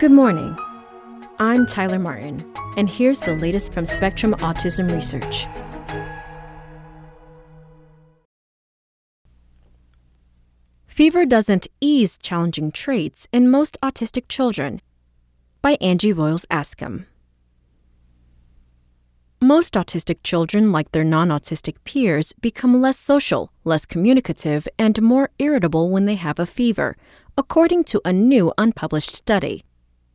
Good morning. I'm Tyler Martin, and here's the latest from Spectrum Autism Research. Fever doesn't ease challenging traits in most autistic children, by Angie Voiles-Askham. Most autistic children, like their non-autistic peers, become less social, less communicative, and more irritable when they have a fever, according to a new unpublished study.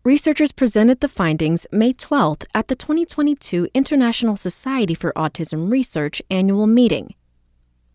Researchers presented the findings May 12th at the 2022 International Society for Autism Research annual meeting.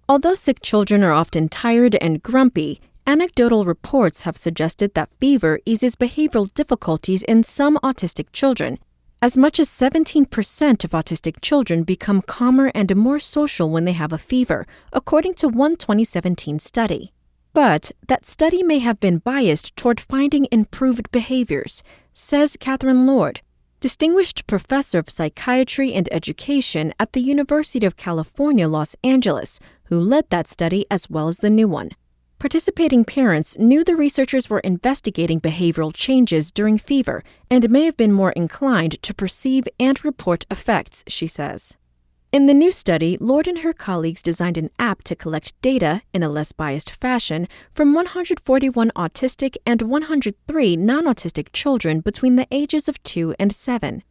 Although sick children are often tired and grumpy, anecdotal reports have suggested that fever eases behavioral difficulties in some autistic children. As much as 17% of autistic children become calmer and more social when they have a fever, according to one 2017 study. But that study may have been biased toward finding improved behaviors, says Catherine Lord, distinguished professor of psychiatry and education at the University of California, Los Angeles, who led that study as well as the new one. Participating parents knew the researchers were investigating behavioral changes during fever and may have been more inclined to perceive and report effects, she says. In the new study, Lord and her colleagues designed an app to collect data, in a less biased fashion, from 141 autistic and 103 non-autistic children between the ages of 2 and 7.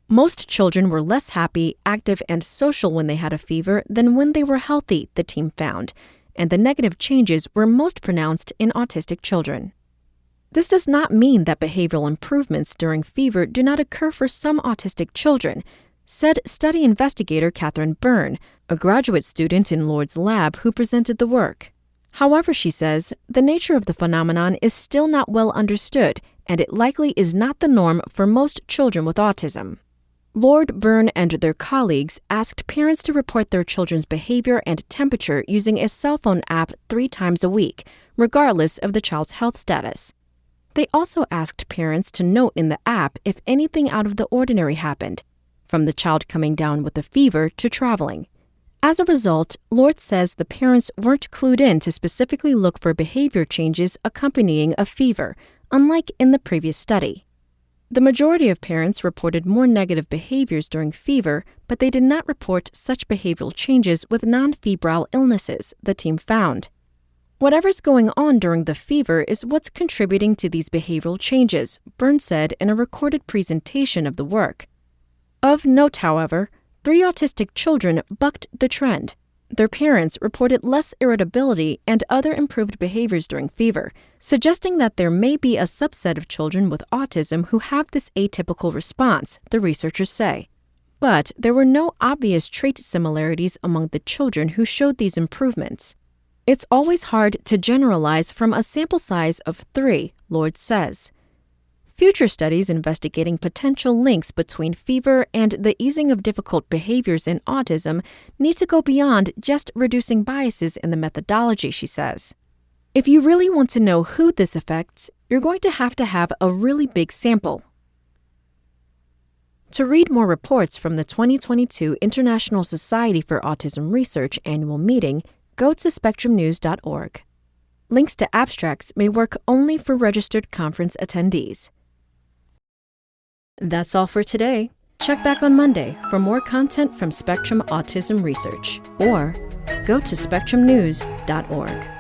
Most children were less happy, active, and social when they had a fever than when they were healthy, the team found, and the negative changes were most pronounced in autistic children. This does not mean that behavioral improvements during fever do not occur for some autistic children, said study investigator Catherine Byrne, a graduate student in Lord's lab who presented the work. However, she says, the nature of the phenomenon is still not well understood, and it likely is not the norm for most children with autism. Lord, Byrne, and their colleagues asked parents to report their children's behavior and temperature using a cell phone app 3 times a week, regardless of the child's health status. They also asked parents to note in the app if anything out of the ordinary happened, from the child coming down with a fever to traveling. As a result, Lord says the parents weren't clued in to specifically look for behavior changes accompanying a fever, unlike in the previous study. The majority of parents reported more negative behaviors during fever, but they did not report such behavioral changes with non-febrile illnesses, the team found. Whatever's going on during the fever is what's contributing to these behavioral changes, Byrne said in a recorded presentation of the work. Of note, however, 3 autistic children bucked the trend. Their parents reported less irritability and other improved behaviors during fever, suggesting that there may be a subset of children with autism who have this atypical response, the researchers say. But there were no obvious trait similarities among the children who showed these improvements. It's always hard to generalize from a sample size of 3, Lord says. Future studies investigating potential links between fever and the easing of difficult behaviors in autism need to go beyond just reducing biases in the methodology, she says. If you really want to know who this affects, you're going to have a really big sample. To read more reports from the 2022 International Society for Autism Research annual meeting, go to spectrumnews.org. Links to abstracts may work only for registered conference attendees. That's all for today. Check back on Monday for more content from Spectrum Autism Research, or go to spectrumnews.org.